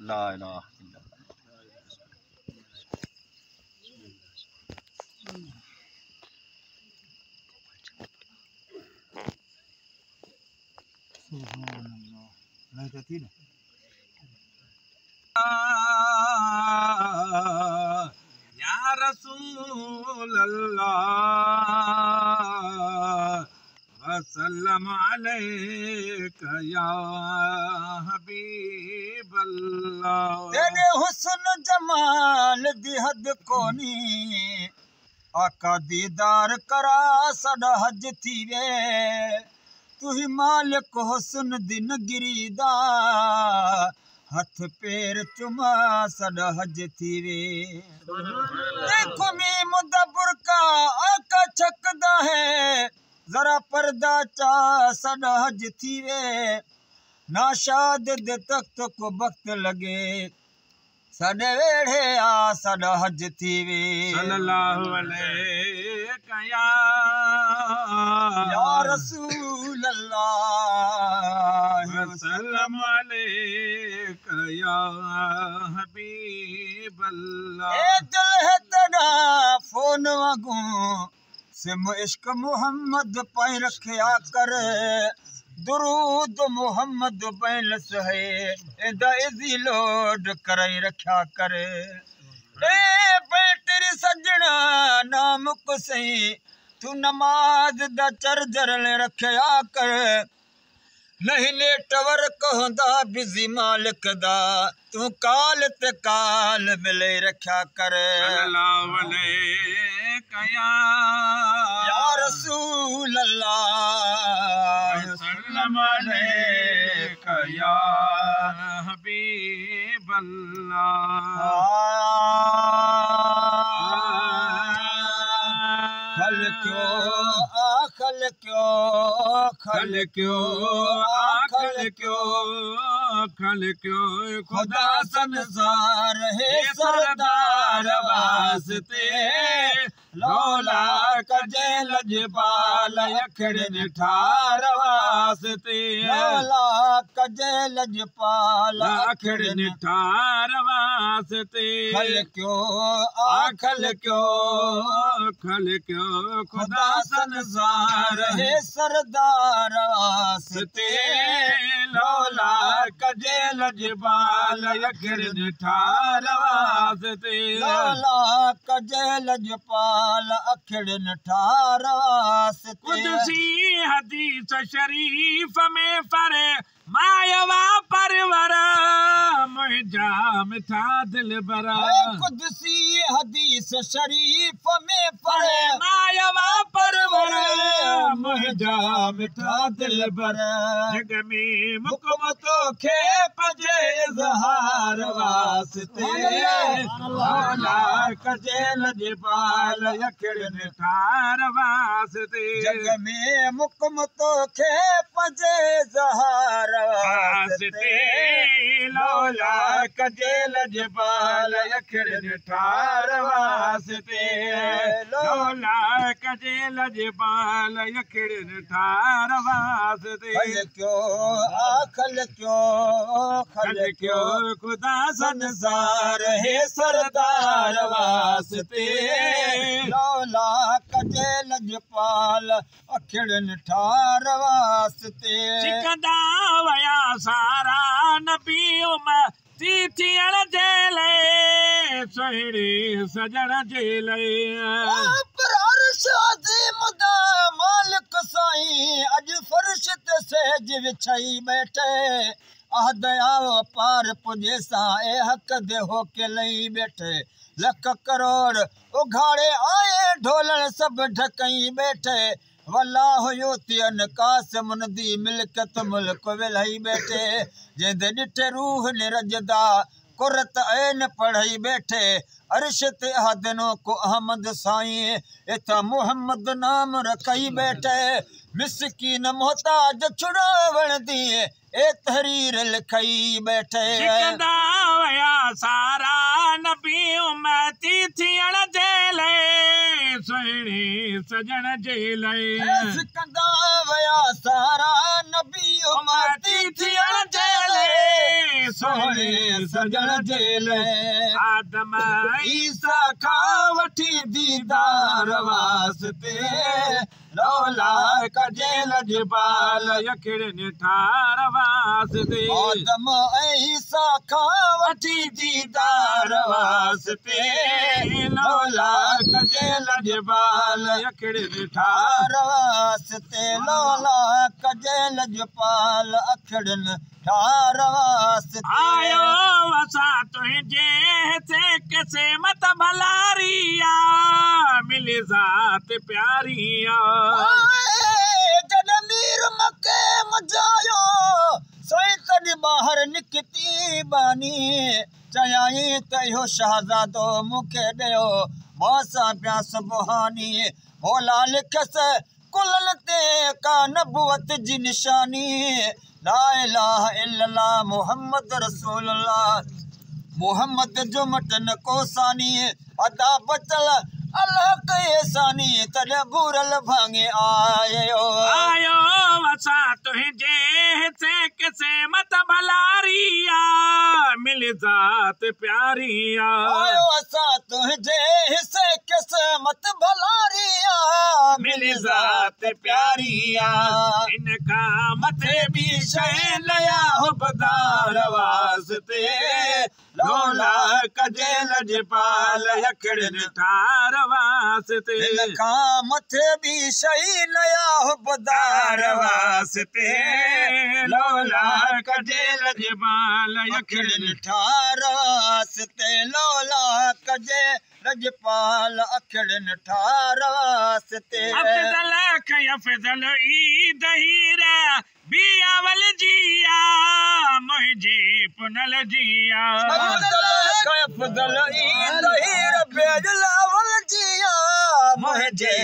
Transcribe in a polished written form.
ला इलाहा इल्लल्लाह। या रसूल अल्लाह वसल्लम अलैका या हबीब अल्लाह। तेरे हुस्न जमाल दी हद कोनी, आका दीदार करा सदा हज थी वे। तू ही मालिक हुस्न दी नगरी दा, हथ पैर चुमा सदा हज थी वे। देखो मी मुदब्बर का आका छकदा है, जरा पर्दा चा सदा हज थी वे। नाशाद दे तख्त को वक्त लगे, सदा वेड़े आ सदा हज थी वे। सल्लल्लाहु अलैका या रसूल अल्लाह वसल्लम अलैका या हबीब अल्लाह। ए दिल है तेरा फोन वागू, सिम इश्क मुहम्मद पाई रखया कर। दुरूद मुहम्मद बैल सहे, एदा इजी लोड कराई रखा कर। ए बैटरी सजना नाम को सही, तू नमाज दा चर्जर ले रखया कर। नहीं नेटवर्क होंदा बिजी मालिक दा, तू काल ते काल मिले रखा कर। सल्लल्लाहु अलैका या रसूल अल्लाह वसल्लम अलैका या हबीब अल्लाह। खल क्यों आखल क्यों खल क्यों आखल क्यों खल क्यों खुदा संसार है सरदार वास्ते। लौला कजे लजपाल अखड़न ठार वास्ते। लौला कजे लजपाल अखड़न ठार वास्ते। खल क्यों आखल क्यों खल क्यों खुदा संसार है सरदार वास्ते। लौला कजे लजपाल अखड़न ठार वास्ते। लौला कजे लजपाल अखड़न ठार वास्ते। कुदसी हदीस शरीफ में फरे मायवा परवर मुझाम था दिल बरा। कुदसी हदीस शरीफ में फरे मायवा परवर मुझाम था दिल बरा। जग में मुकम तो खे पजे इज़हार वास्ते। लौला कजे लजपाल अखड़न ठार वास्ते। जग में मुकम तो खे पजे इज़हार वास्ते। लौला कजे लजपाल अखड़न ठार वास्ते। लौला कजे लजपाल अखड़न ठार वास्ते। खल क्यों आखल क्यों खल क्यों खुदा संसार है सरदार वास्ते। लौला कजे लजपाल अखड़न ठार वास्ते। सिकंदा वया सारा नबी उम्र तीथियण जेले सोहिणी सजण जेले। मालिक साईं अज फर्श ते सेज विछाई बैठे। दयाव पार पुजे सा ए हक दे होके लई बैठे। लख करोड़ उघाड़े आए ढोलण सब ढकई बैठे। वल्लाह योतियन कासिमुन दी मिल्कत मुल्क विलही बैठे। जेंदे ॾिठे रूह निरजदा कुरत ऐन पढ़ई बैठे। अर्श ते हदनो को अहमद साईं इथा मुहम्मद नाम रखई बैठे। मिसकीन मोहताज छुड़ावण दी ए तहरीर लिखई बैठे। सिकंदा वया सारा नबी उम्मती थियण जेले सोहिणी सजण जेले। सिकंदा वया सारा सोहणे सजण जे लाइ आदम ईसा खां वठी दीदार वास्ते लौला कजे लजपाल यखिड़नि ठार वास्ते आदम ऐं ईसा खां वठी दीदार वास्ते लौला कजे लजपाल यखिड़नि ठार ठार वास्ते लौला कजे लजपाल अखड़नि ठार वास्ते आयो असां तुंहिंजे हिते किसे मत भलारिया मिली ज़ात प्यारिया जॾहिं मीर मके मजायो सोई तॾहिं ॿाहिरि निकिती बानी चयाई त इहो शहज़ादो मूंखे ॾियो मौसां पिया सुबहानी मौला लिखसि कुलनि ते का नबुवत जी निशानी ला इलाहा इल्लल्लाह मुहम्मद रसूलुल्लाह मुहम्मद जो मटन कोसानी अदा बचल अल्लाह के सानी तॾहिं बूरल भाङे आयो आयो असां तुंहिंजे हिते किसे मत भलारिया मिली ज़ात प्यारिया आयो असां तुंहिंजे हिसे क़िस्मत भलारिया मिली ज़ात प्यारिया इन खां मथे ॿी शइ लया हुबदार वास्ते लौला कजे लजपाल यखिड़नि ठार वास्ते हिन खां मथे ॿी शइ नया हुबदार वास्ते लौला कजे लजपाल यखिड़नि ठार वास्ते लौला कजे लजपाल अखड़नि ठार वास्ते अफ़ज़ल खय अफ़ज़ल ईद हीरा बियावल जिया मुंहिंजी पुनल जिया अफ़ज़ल ईद हीरा बियावल जिया मुंहिंजे